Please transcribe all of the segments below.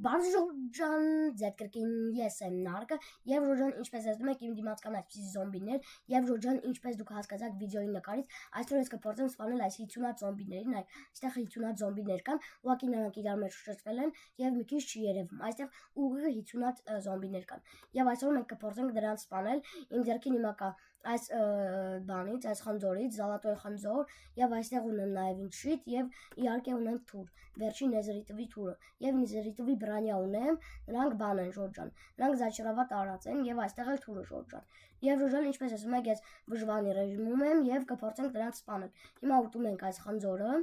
Բարդ Ժորժան, ձեր կրկին ես եմ Նարկը, եւ Ժորժան, ինչպես տեսնում եք, իմ դիմաց կան այսպիսի զոմբիներ, եւ Ժորժան, ինչպես դուք հասկացաք վիդեոյի նկարից, այսօր ես կփորձեմ սպանել այս 50-ած զոմբիներին, այստեղ 50-ած զոմբիներ կան, ուղղակի նրանք իրար մեջ շրջվել են եւ մի քիչ չի երևում, այստեղ ուղիղ 50-ած զոմբիներ կան, եւ այսօր մենք կփորձենք դրանց սպանել, իմ ձեռքին հիմա կա այս բանից, այս խնձորից, Զալատոյ խնձոր, եւ այստեղ ունեմ նաեւ ինչիտ եւ իհարկե ունեմ թուր, վերջին նեզերիտվի թուրը, եւ նեզերիտվի բրանյա ունեմ, նրանք բան են Ժորժան, նրանք զաչրավատ արած են եւ այստեղ էլ թուրը Ժորժան, եւ Ժորժան ինչպես ասում եք, ես բժվանի ռեժիմում եմ եւ կփորձենք դրանք սպանել, հիմա ուտում ենք այս խնձորը,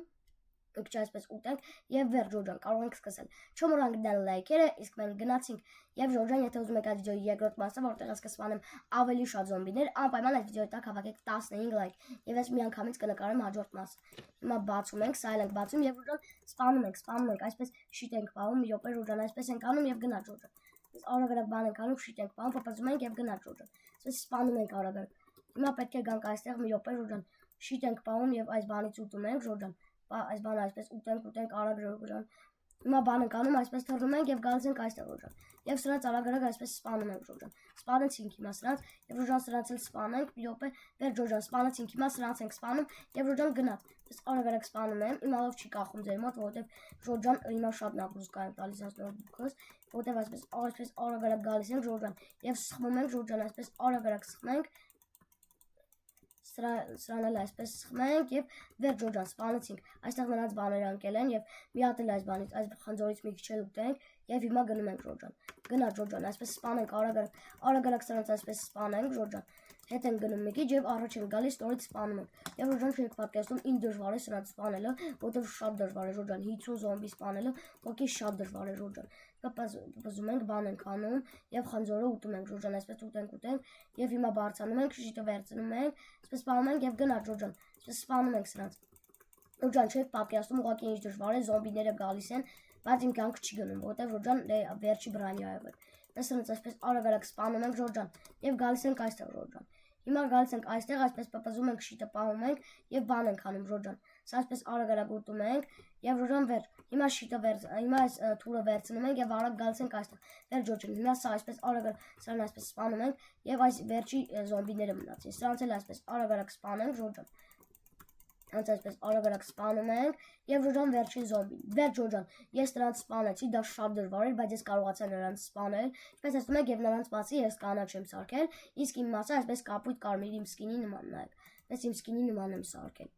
Եք այսպես ուտենք եւ վերջ Ժորժան կարող ենք սկսել։ Չմոռանաք դնել լայքերը, իսկ մենք գնացինք եւ Ժորժան, եթե ուզում եք այդ վիդեոյի երկրորդ մասը, որտեղ ես կսպանեմ ավելի շատ զոմբիներ, անպայման այդ վիդեոյի տակ հավաքեք 15 լայք եւ ես միանգամից կնկարեմ հաջորդ մասը։ Հիմա բացում ենք, սա ենք բացում եւ Ժորժան սպանում ենք, այսպես շիտ ենք պահում, մի րոպե Ժորժան այսպես ենք անում եւ գնաց Ժորժան։ Այս արագ բան ենք անում, շիտ ենք պահում, փոփոխում ենք եւ գնաց Ժորժան։ Այսպես սպանում ենք արագ։ Հիմա պետք է գանք այստեղ մի րոպե Ժորժան, շիտ ենք պահում եւ այս բանից ուտում ենք Ժորժան։ Այս բանը այսպես ուտենք արագ Ժորժան։ Հիմա բան ենք անում, այսպես թռնում ենք եւ գալիս ենք այստեղ Ժորժան։ Եվ սրանց արագ այսպես սպանում ենք Ժորժան։ Սպանեցինք հիմա սրանց եւ Ժորժան սրանց էլ սպանենք, մի րոպե, վերջ Ժորժան սպանեցինք, հիմա սրանց ենք սպանում եւ Ժորժան գնաց։ Ես արագ սպանում եմ, իմալով չի կախում ձեր մոտ, որովհետեւ Ժորժան հիմա շատ նագուզկա եմ տալիս այս նոթբուքս, որովհետեւ այսպես արագ գալիս ենք Ժորժան եւ սխմում ենք Ժորժան, այսպես արագ սխմենք։ Սրան էլ այսպես սխմենք եւ վերջ Ժորժան սպանեցինք, այստեղ նրանց բաները անկել են եւ մի հատ էլ այս բանից, այս խնձորից մի քիչ էլ ուտենք եւ հիմա գնում ենք Ժորժան, գնա Ժորժան, այսպես սպանենք արագ սրանց այսպես սպանենք Ժորժան, հետ են գնում մի քիչ եւ առաջ են գալիս, ստորից սպանում ենք եւ Ժորժան չեք պատկերացնում, ինչ դժվար է սրանց սպանելը, որովհետեւ շատ դժվար է Ժորժան, 50 զոմբի սպանելը, ոքի շատ դժվար է Ժորժան, պզում ենք, բան ենք անում եւ խնձորը ուտում ենք Ժորժան, այսպես ուտենք եւ հիմա բարձանում ենք, շիշտը վերցնում ենք, այսպես սպանում ենք եւ գնա Ժորժան, այսպես սպանում ենք սրանց։ Ժորժան չեք պատկերացնում, ուղղակի ինչ դժվար է, զոմբիները գալիս են, բայց իմ կյանքը չի գնում, որովհետեւ Ժորժան վերջի բրանի ա եղել։ Ես սրանց այսպես արագ սպանում ենք Ժորժան եւ գալիս ենք այստեղ Ժորժան։ Հիմա գալիս ենք այստեղ, այսպես պպզում ենք, շիտը պահում ենք եւ բան ենք անում Ժորժան։ Սա այսպես արագ ուտում ենք եւ Ժորժան վերջ։ Հիմա շիտը վերջ, հիմա այս թուրը վերցնում ենք եւ արագ գալիս ենք այստեղ։ Վերջ Ժորժան, հիմա սա այսպես արագ սրան այսպես սպանում ենք եւ այս վերջի զոմբիները մնացին։ Սրանց էլ այսպես արագ սպանենք Ժորժան։ Անց այսպես արագ սպանում ենք եւ Ժորժան վերջին զոմբին։ Վերջ Ժորժան, ես նրանց սպանեցի, դա շատ դժվար էր, բայց ես կարողացա նրանց սպանել։ Ինչպես ասում եք, եւ նրանց մասի ես կանաչ եմ սարքել, իսկ իմ մասը այսպես կապույտ կարմիր իմ սկինի նման նայեք։ Ես իմ սկինի նման եմ սարքել։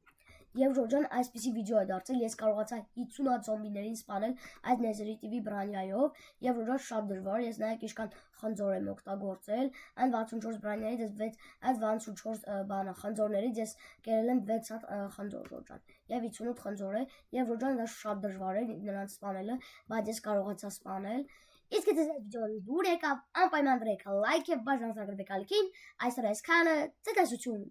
Եվ Ժորժան այսպիսի վիդեո է դարձել, ես կարողացա 50 հատ զոմբիներին սպանել այդ նեզերիտիվի բրանյայով եւ Ժորժան շատ դժվար, ես նայեք ինչքան խնձոր եմ օգտագործել, այն 64 բրանյայից այդ 64 բանը խնձորներից ես կերել եմ 6 հատ խնձոր Ժորժան եւ 58 խնձոր է եւ Ժորժան դա շատ դժվար է նրանց սպանելը, բայց ես կարողացա սպանել։ Իսկ եթե այս վիդեոն դուր եկավ, անպայման դրեք լայք եւ բաժանեք ալիքին, այսօր այսքանը, ցտեսություն։